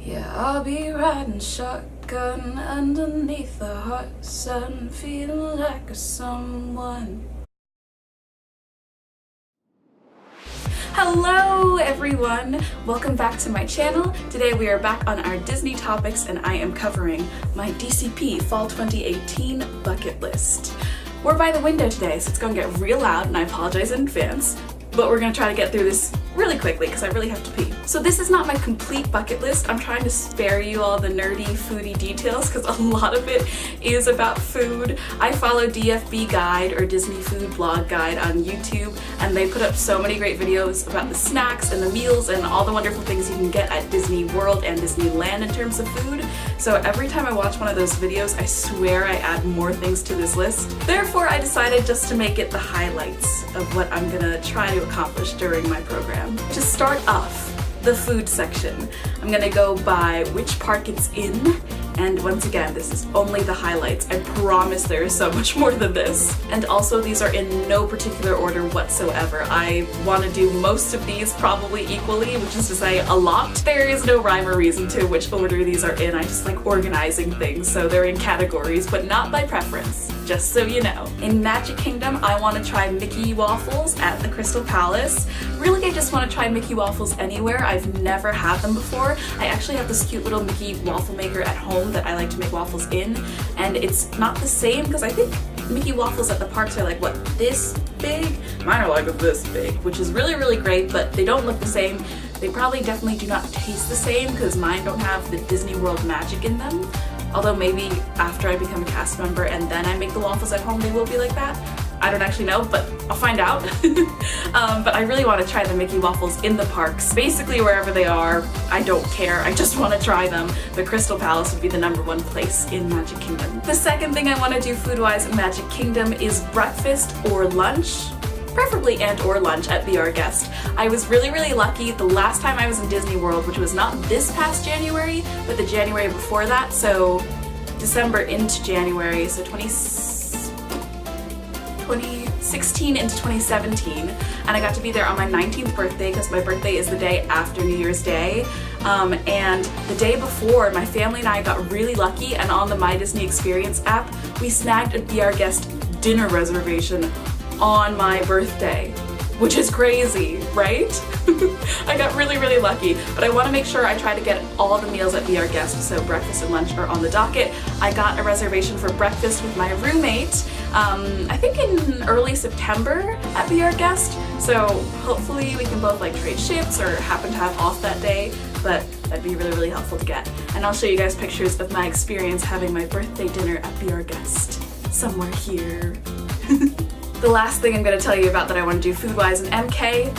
Yeah, I'll be riding shotgun underneath the hot sun, feeling like a someone. Hello everyone! Welcome back to my channel. Today we are back on our Disney topics and I am covering my DCP Fall 2018 bucket list. We're by the window today, so it's going to get real loud and I apologize in advance, but we're going to try to get through this really quickly because I really have to pee. So this is not my complete bucket list. I'm trying to spare you all the nerdy foodie details because a lot of it is about food. I follow DFB Guide or Disney Food Blog Guide on YouTube, and they put up so many great videos about the snacks and the meals and all the wonderful things you can get at Disney World and Disneyland in terms of food. So every time I watch one of those videos, I swear I add more things to this list. Therefore, I decided just to make it the highlights of what I'm gonna try to accomplish during my program. To start off, the food section. I'm gonna go by which park it's in, and once again, this is only the highlights. I promise there is so much more than this. And also, these are in no particular order whatsoever. I want to do most of these probably equally, which is to say a lot. There is no rhyme or reason to which order these are in. I just like organizing things, so they're in categories, but not by preference, just so you know. In Magic Kingdom, I want to try Mickey Waffles at the Crystal Palace. Really, I just want to try Mickey Waffles anywhere. I've never had them before. I actually have this cute little Mickey waffle maker at home that I like to make waffles in, and it's not the same because I think Mickey waffles at the parks are like, what, this big? Mine are like this big, which is really, really great, but they don't look the same. They probably definitely do not taste the same because mine don't have the Disney World magic in them. Although maybe after I become a cast member and then I make the waffles at home, they will be like that. I don't actually know, but I'll find out. But I really want to try the Mickey waffles in the parks. Basically wherever they are, I don't care. I just want to try them. The Crystal Palace would be the #1 place in Magic Kingdom. The second thing I want to do food-wise in Magic Kingdom is breakfast or lunch. Preferably and or lunch at Be Our Guest. I was really, really lucky the last time I was in Disney World, which was not this past January, but the January before that, so December into January, so 2016 into 2017, and I got to be there on my 19th birthday because my birthday is the day after New Year's Day. And the day before, my family and I got really lucky, and on the My Disney Experience app, we snagged a Be Our Guest dinner reservation on my birthday, which is crazy, right? I got really, really lucky, but I want to make sure I try to get all the meals at Be Our Guest, so breakfast and lunch are on the docket. I got a reservation for breakfast with my roommate, I think in early September at Be Our Guest, so hopefully we can both like trade shifts or happen to have off that day, but that'd be really, really helpful to get. And I'll show you guys pictures of my experience having my birthday dinner at Be Our Guest, somewhere here. The last thing I'm going to tell you about that I want to do food-wise in MK,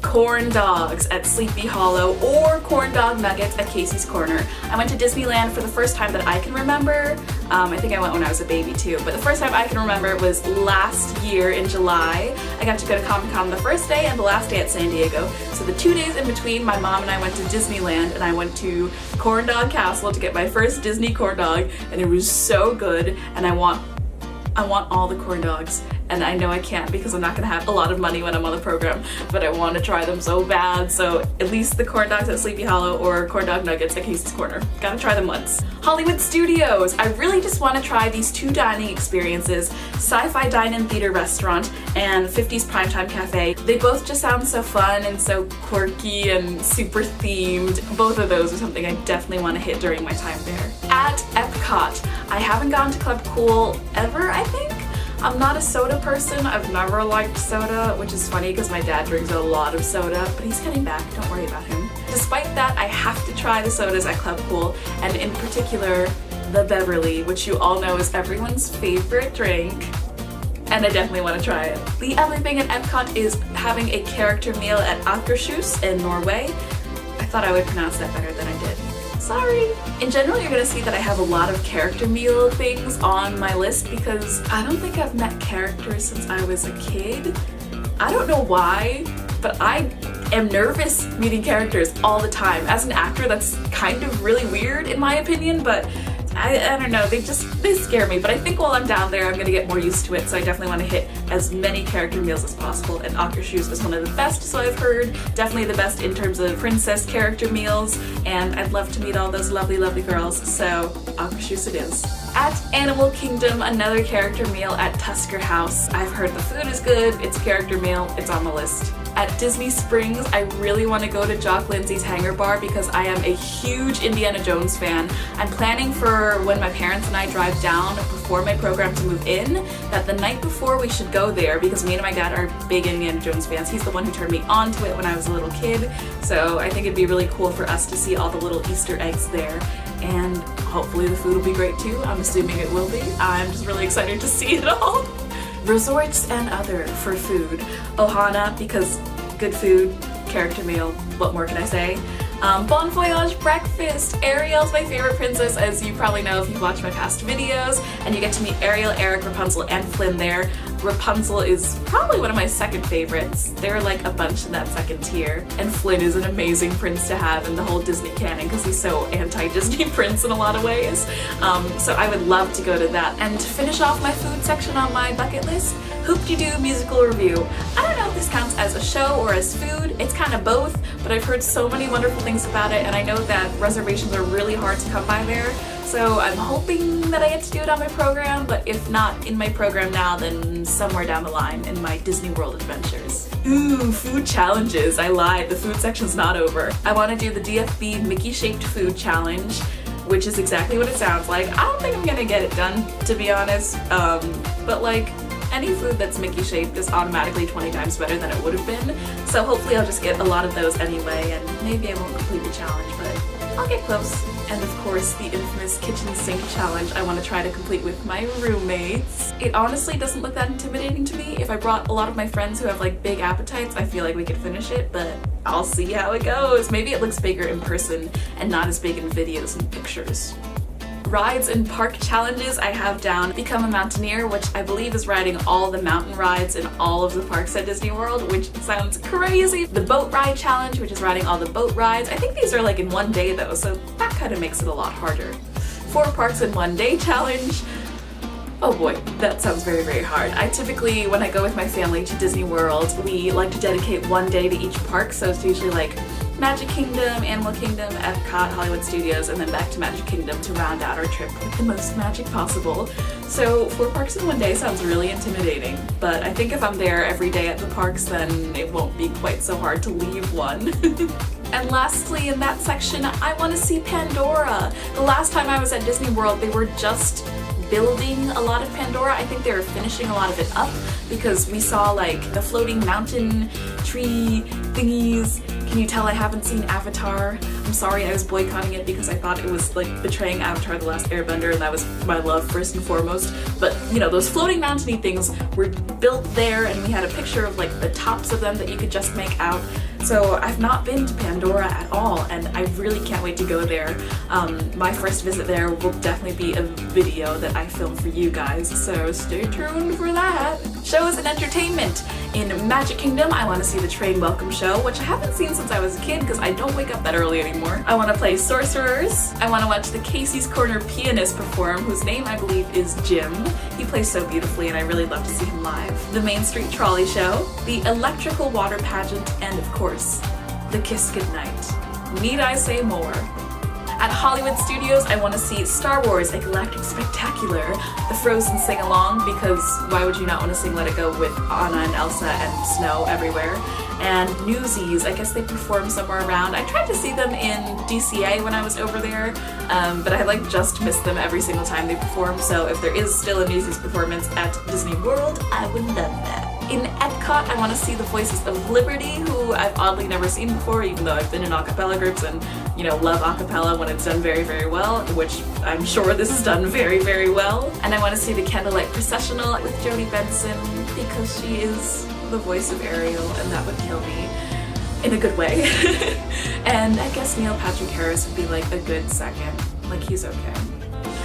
corn dogs at Sleepy Hollow or corn dog nuggets at Casey's Corner. I went to Disneyland for the first time that I can remember. I think I went when I was a baby too, but the first time I can remember was last year in July. I got to go to Comic-Con the first day and the last day at San Diego. So the 2 days in between, my mom and I went to Disneyland and I went to Corn Dog Castle to get my first Disney corn dog, and it was so good, and I want all the corn dogs, and I know I can't because I'm not gonna have a lot of money when I'm on the program, but I want to try them so bad. So at least the corn dogs at Sleepy Hollow or corn dog nuggets at Casey's Corner. Gotta try them once. Hollywood Studios. I really just want to try these 2 dining experiences, Sci-Fi Dine-In Theater Restaurant and 50s Primetime Cafe. They both just sound so fun and so quirky and super themed. Both of those are something I definitely want to hit during my time there. At Epcot, I haven't gone to Club Cool ever, I think. I'm not a soda person. I've never liked soda, which is funny because my dad drinks a lot of soda, but he's getting back, don't worry about him. Despite that, I have to try the sodas at Club Cool, and in particular, the Beverly, which you all know is everyone's favorite drink, and I definitely want to try it. The other thing at Epcot is having a character meal at Akershus in Norway. I thought I would pronounce that better than I did. Sorry. In general, you're gonna see that I have a lot of character meal things on my list because I don't think I've met characters since I was a kid. I don't know why, but I am nervous meeting characters all the time. As an actor, that's kind of really weird in my opinion, but I don't know, they scare me, but I think while I'm down there I'm gonna get more used to it, so I definitely want to hit as many character meals as possible, and Akershus is one of the best, so I've heard. Definitely the best in terms of princess character meals, and I'd love to meet all those lovely, lovely girls, so Akershus it is. At Animal Kingdom, another character meal at Tusker House. I've heard the food is good, it's a character meal, it's on the list. At Disney Springs, I really want to go to Jock Lindsay's Hangar Bar because I am a huge Indiana Jones fan. I'm planning for when my parents and I drive down before my program to move in, that the night before we should go there because me and my dad are big Indiana Jones fans. He's the one who turned me on to it when I was a little kid, so I think it'd be really cool for us to see all the little Easter eggs there. And hopefully the food will be great too. I'm assuming it will be. I'm just really excited to see it all. Resorts and other for food. Ohana, because good food, character meal, what more can I say? Bon Voyage breakfast. Ariel's my favorite princess, as you probably know if you've watched my past videos, and you get to meet Ariel, Eric, Rapunzel, and Flynn there. Rapunzel is probably one of my second favorites. There are like a bunch in that second tier, and Flynn is an amazing prince to have in the whole Disney canon because he's so anti-Disney prince in a lot of ways. So I would love to go to that. And to finish off my food section on my bucket list, Hoop-de-Doo musical review. I don't know if this counts as a show or as food. It's kind of both, but I've heard so many wonderful things about it, and I know that reservations are really hard to come by there. So I'm hoping that I get to do it on my program, but if not in my program now, then somewhere down the line in my Disney World adventures. Ooh, food challenges. I lied, the food section's not over. I want to do the DFB Mickey-shaped food challenge, which is exactly what it sounds like. I don't think I'm gonna get it done, to be honest, but like, any food that's Mickey-shaped is automatically 20 times better than it would have been, so hopefully I'll just get a lot of those anyway, and maybe I won't complete the challenge, but I'll get close. And of course, the infamous kitchen sink challenge I want to try to complete with my roommates. It honestly doesn't look that intimidating to me. If I brought a lot of my friends who have like big appetites, I feel like we could finish it, but I'll see how it goes. Maybe it looks bigger in person and not as big in videos and pictures. Rides and park challenges I have down. Become a Mountaineer, which I believe is riding all the mountain rides in all of the parks at Disney World, which sounds crazy. The boat ride challenge, which is riding all the boat rides. I think these are like in one day though, so that kind of makes it a lot harder. 4 parks in one day challenge. Oh boy, that sounds very, very hard. I typically, when I go with my family to Disney World, we like to dedicate one day to each park, so it's usually like Magic Kingdom, Animal Kingdom, Epcot, Hollywood Studios, and then back to Magic Kingdom to round out our trip with the most magic possible. So 4 parks in one day sounds really intimidating, but I think if I'm there every day at the parks, then it won't be quite so hard to leave one. And lastly, in that section, I want to see Pandora. The last time I was at Disney World, they were just building a lot of Pandora. I think they were finishing a lot of it up because we saw like the floating mountain tree thingies. Can you tell I haven't seen Avatar? I'm sorry, I was boycotting it because I thought it was like betraying Avatar: The Last Airbender, and that was my love first and foremost. But you know, those floating mountain-y things were built there, and we had a picture of like the tops of them that you could just make out. So I've not been to Pandora at all, and I really can't wait to go there. My first visit there will definitely be a video that I film for you guys, so stay tuned for that. Shows and entertainment. In Magic Kingdom, I want to see the Train Welcome Show, which I haven't seen since I was a kid because I don't wake up that early anymore. I want to play Sorcerers. I want to watch the Casey's Corner pianist perform, whose name I believe is Jim. He plays so beautifully and I really love to see him live. The Main Street Trolley Show, the Electrical Water Pageant, and of course, the Kiss Goodnight. Need I say more? At Hollywood Studios, I want to see Star Wars: A Galactic Spectacular, the Frozen sing-along, because why would you not want to sing Let It Go with Anna and Elsa and snow everywhere? And Newsies, I guess they perform somewhere around. I tried to see them in DCA when I was over there, but I like just missed them every single time they perform, so if there is still a Newsies performance at Disney World, I would love that. In Epcot, I want to see the Voices of Liberty, who I've oddly never seen before, even though I've been in a cappella groups and, you know, love a cappella when it's done very, very well, which I'm sure this is done very, very well. And I want to see the Candlelight Processional with Jodie Benson, because she is the voice of Ariel, and that would kill me in a good way. And I guess Neil Patrick Harris would be like a good second. Like, he's okay.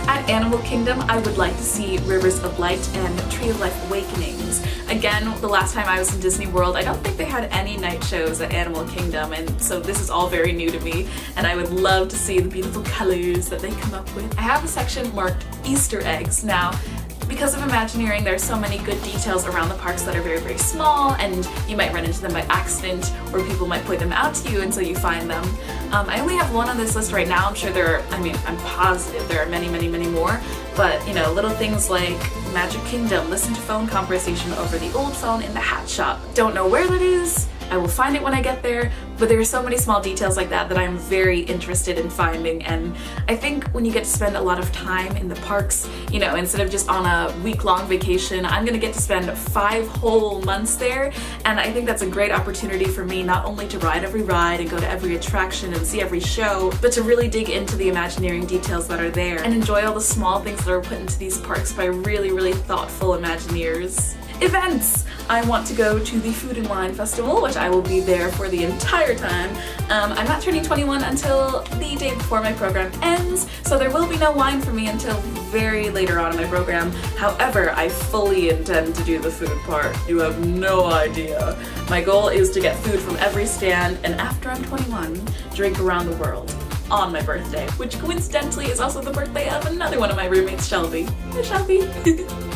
At Animal Kingdom, I would like to see Rivers of Light and Tree of Life Awakenings. Again, the last time I was in Disney World, I don't think they had any night shows at Animal Kingdom, and so this is all very new to me, and I would love to see the beautiful colors that they come up with. I have a section marked Easter eggs. Now, because of Imagineering, there are so many good details around the parks that are very, very small, and you might run into them by accident, or people might point them out to you until you find them. I only have one on this list right now. I'm sure there are, I'm positive there are many, many, many more, but you know, little things like Magic Kingdom, listen to phone conversation over the old phone in the hat shop. Don't know where that is. I will find it when I get there, but there are so many small details like that that I'm very interested in finding, and I think when you get to spend a lot of time in the parks, you know, instead of just on a week-long vacation, I'm gonna get to spend 5 whole months there, and I think that's a great opportunity for me not only to ride every ride and go to every attraction and see every show, but to really dig into the Imagineering details that are there and enjoy all the small things that are put into these parks by really, really thoughtful Imagineers. Events! I want to go to the Food and Wine Festival, which I will be there for the entire time. I'm not turning 21 until the day before my program ends, so there will be no wine for me until very later on in my program. However, I fully intend to do the food part. You have no idea. My goal is to get food from every stand, and after I'm 21, drink around the world on my birthday, which coincidentally is also the birthday of another one of my roommates, Shelby. Hi, Shelby!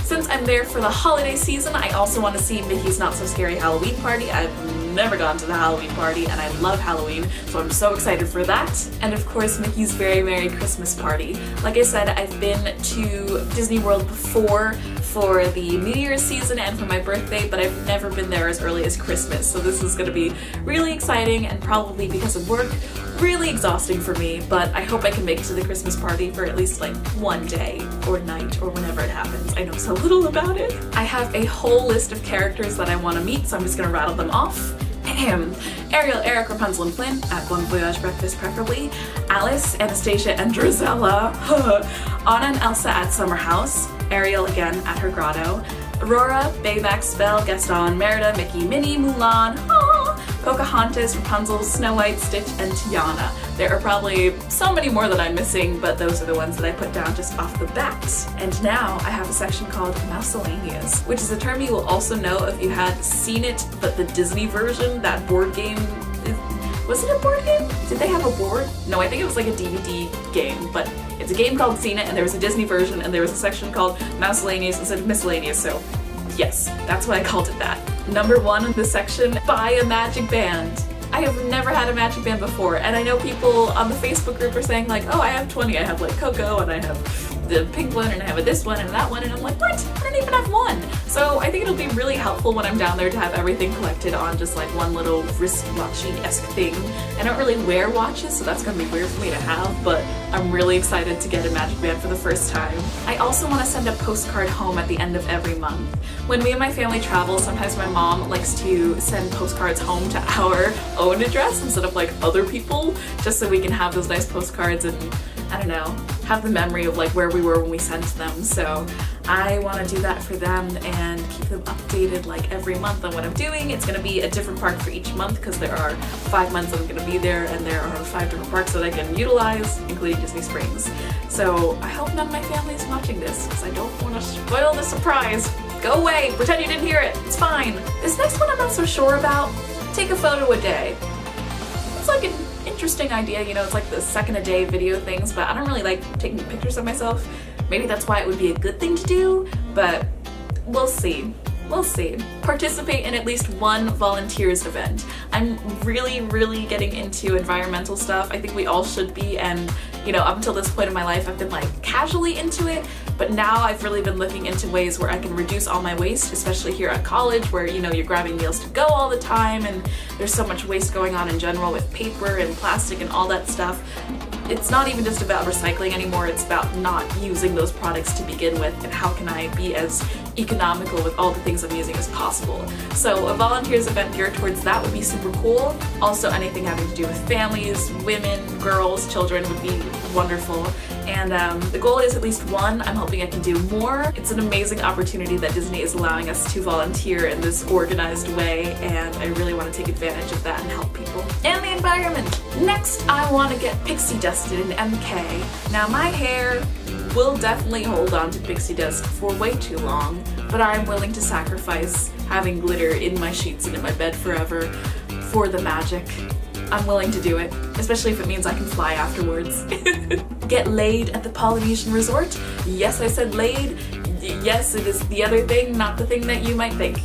Since I'm there for the holiday season, I also want to see Mickey's Not So Scary Halloween Party. I've never gone to the Halloween party, and I love Halloween, so I'm so excited for that. And of course, Mickey's Very Merry Christmas Party. Like I said, I've been to Disney World before for the New Year's season and for my birthday, but I've never been there as early as Christmas, so this is going to be really exciting and probably because of work, really exhausting for me, but I hope I can make it to the Christmas party for at least like one day or night or whenever it happens. I know so little about it. I have a whole list of characters that I want to meet, so I'm just going to rattle them off. Ariel, Eric, Rapunzel, and Flynn at Bon Voyage breakfast preferably. Alice, Anastasia, and Drizella. Anna and Elsa at Summer House. Ariel again at her grotto. Aurora, Baymax, Belle, Gaston, Merida, Mickey, Minnie, Mulan, Pocahontas, Rapunzel, Snow White, Stitch, and Tiana. There are probably so many more that I'm missing, but those are the ones that I put down just off the bat. And now I have a section called Miscellaneous, which is a term you will also know if you had seen it, but the Disney version, that board game. Was it a board game? Did they have a board? No, I think it was like a DVD game, but it's a game called Seen It, and there was a Disney version, and there was a section called Miscellaneous instead of Miscellaneous, so yes, that's why I called it that. Number 1 in this section, buy a Magic Band. I have never had a Magic Band before, and I know people on the Facebook group are saying like, oh, I have 20, I have like Coco, and I have the pink one, and I have this one and that one, and I'm like, what? I don't even have one. So I think it'll be really helpful when I'm down there to have everything collected on just like one little wristwatchy-esque thing. I don't really wear watches, so that's gonna be weird for me to have, but I'm really excited to get a Magic Band for the first time. I also want to send a postcard home at the end of every month. When me and my family travel, sometimes my mom likes to send postcards home to our own address instead of like other people, just so we can have those nice postcards and, I don't know, have the memory of like where we were when we sent them. So I want to do that for them and keep them updated like every month on what I'm doing. It's going to be a different park for each month because there are 5 months I'm going to be there, and there are 5 different parks that I can utilize, including Disney Springs. So I hope none of my family is watching this because I don't want to spoil the surprise. Go away, pretend you didn't hear it, it's fine. This next one I'm not so sure about. Take a photo a day. It's like an interesting idea, you know, it's like the second a day video things, but I don't really like taking pictures of myself. Maybe that's why it would be a good thing to do, but we'll see. We'll see. Participate in at least one volunteers event. I'm really getting into environmental stuff. I think we all should be, and you know, up until this point in my life I've been like casually into it, but now I've really been looking into ways where I can reduce all my waste, especially here at college where, you know, you're grabbing meals to go all the time and there's so much waste going on in general with paper and plastic and all that stuff. It's not even just about recycling anymore, it's about not using those products to begin with, and how can I be as economical with all the things I'm using as possible. So a volunteers event geared towards that would be super cool. Also anything having to do with families, women, girls, children would be wonderful. And the goal is at least one. I'm hoping I can do more. It's an amazing opportunity that Disney is allowing us to volunteer in this organized way, and I really want to take advantage of that and help people. And the environment! Next, I want to get pixie dusted in MK. Now my hair will definitely hold on to pixie dust for way too long, but I'm willing to sacrifice having glitter in my sheets and in my bed forever for the magic. I'm willing to do it, especially if it means I can fly afterwards. Get laid at the Polynesian resort? Yes, I said laid. Yes, it is the other thing, not the thing that you might think.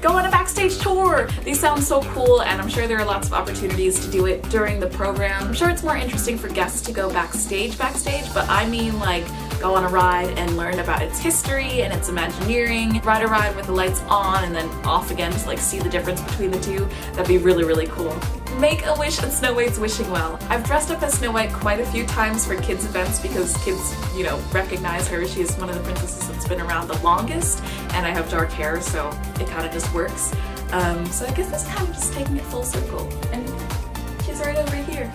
Go on a backstage tour! These sound so cool, and I'm sure there are lots of opportunities to do it during the program. I'm sure it's more interesting for guests to go backstage, but I mean like go on a ride and learn about its history and its Imagineering, ride a ride with the lights on and then off again to like see the difference between the two. That'd be really, really cool. Make a wish and Snow White's wishing well. I've dressed up as Snow White quite a few times for kids events because kids, you know, recognize her. She's one of the princesses that's been around the longest, and I have dark hair, so it kind of just works. So I guess that's kind of just taking it full circle. And she's right over here,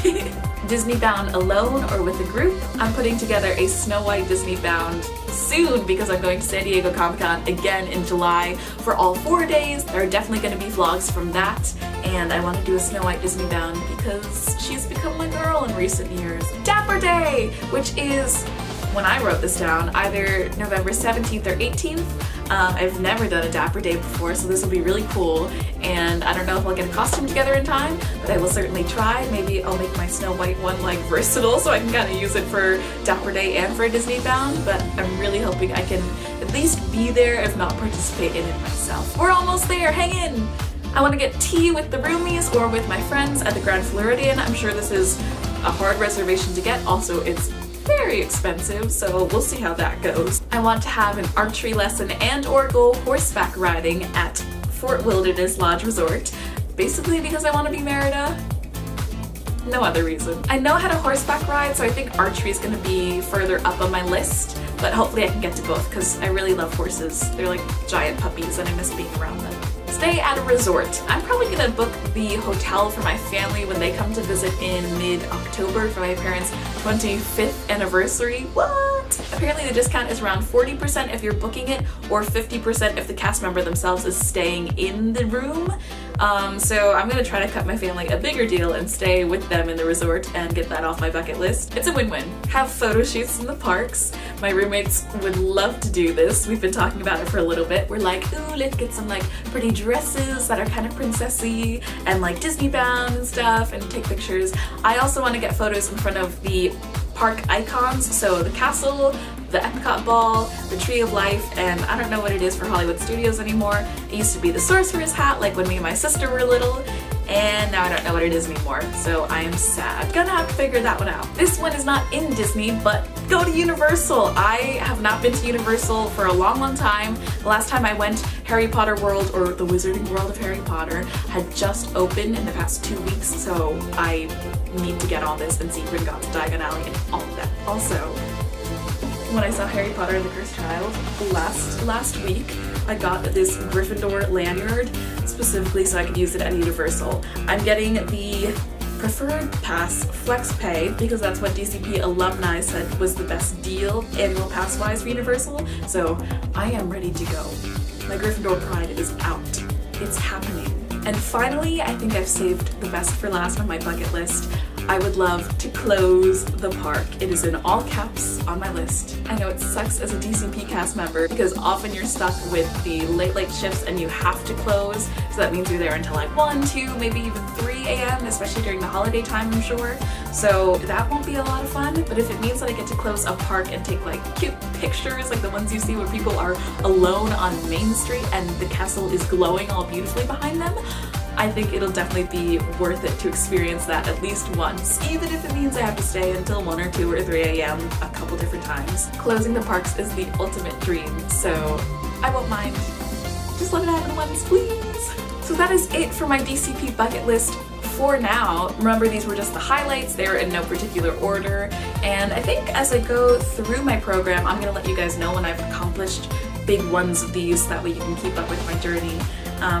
too. Disney bound alone or with a group? I'm putting together a Snow White Disney bound soon because I'm going to San Diego Comic-Con again in July for all 4 days. There are definitely going to be vlogs from that, and I want to do a Snow White Disney bound because she's become my girl in recent years. Dapper Day, which is, when I wrote this down, either November 17th or 18th. I've never done a Dapper Day before, so this will be really cool, and I don't know if I'll get a costume together in time, but I will certainly try. Maybe I'll make my Snow White one like versatile so I can kind of use it for Dapper Day and for a Disney bound, but I'm really hoping I can at least be there, if not participate in it myself. We're almost there, hang in! I want to get tea with the roomies or with my friends at the Grand Floridian. I'm sure this is a hard reservation to get. Also, it's very expensive, so we'll see how that goes. I want to have an archery lesson and or go horseback riding at Fort Wilderness Lodge Resort, basically because I want to be Merida. No other reason. I know how to horseback ride, so I think archery is going to be further up on my list, but hopefully I can get to both because I really love horses. They're like giant puppies and I miss being around them. Stay at a resort. I'm probably gonna book the hotel for my family when they come to visit in mid-October for my parents' 25th anniversary. What? Apparently the discount is around 40% if you're booking it, or 50% if the cast member themselves is staying in the room. So I'm gonna try to cut my family a bigger deal and stay with them in the resort and get that off my bucket list. It's a win-win. Have photo shoots in the parks. My roommates would love to do this. We've been talking about it for a little bit. We're like, ooh, let's get some like pretty dresses that are kind of princessy and like Disney bound and stuff and take pictures. I also want to get photos in front of the park icons, so the castle, the Epcot ball, the Tree of Life, and I don't know what it is for Hollywood Studios anymore. It used to be the Sorcerer's Hat, like when me and my sister were little, and now I don't know what it is anymore, so I am sad. Gonna have to figure that one out. This one is not in Disney, but go to Universal. I have not been to Universal for a long, long time. The last time I went, Harry Potter World, or the Wizarding World of Harry Potter, had just opened in the past 2 weeks, so I need to get on this and see Gringotts, Diagon Alley, and all of that. Also, when I saw Harry Potter and the Cursed Child last week, I got this Gryffindor lanyard specifically so I could use it at Universal. I'm getting the Preferred Pass Flex Pay because that's what DCP alumni said was the best deal annual pass wise for Universal, so I am ready to go. My Gryffindor pride is out. It's happening. And finally, I think I've saved the best for last on my bucket list. I would love to close the park. It is in all caps on my list. I know it sucks as a DCP cast member because often you're stuck with the late shifts and you have to close, so that means you're there until like 1, 2, maybe even 3 a.m., especially during the holiday time, I'm sure. So that won't be a lot of fun, but if it means that I get to close a park and take like cute pictures like the ones you see where people are alone on Main Street and the castle is glowing all beautifully behind them, I think it'll definitely be worth it to experience that at least once, even if it means I have to stay until 1 or 2 or 3 a.m. a couple different times. Closing the parks is the ultimate dream, so I won't mind. Just let it happen once, please! So that is it for my DCP bucket list for now, remember these were just the highlights, they're in no particular order, and I think as I go through my program, I'm gonna let you guys know when I've accomplished big ones of these, that way you can keep up with my journey.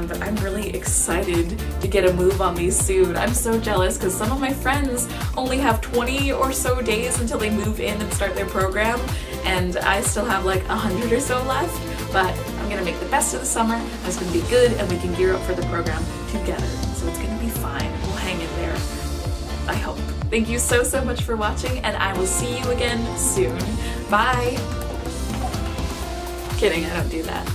But I'm really excited to get a move on these soon. I'm so jealous because some of my friends only have 20 or so days until they move in and start their program, and I still have like 100 or so left, but I'm gonna make the best of the summer, and it's gonna be good, and we can gear up for the program together. So it's gonna be fine. We'll hang in there, I hope. Thank you so much for watching, and I will see you again soon. Bye! Kidding, I don't do that.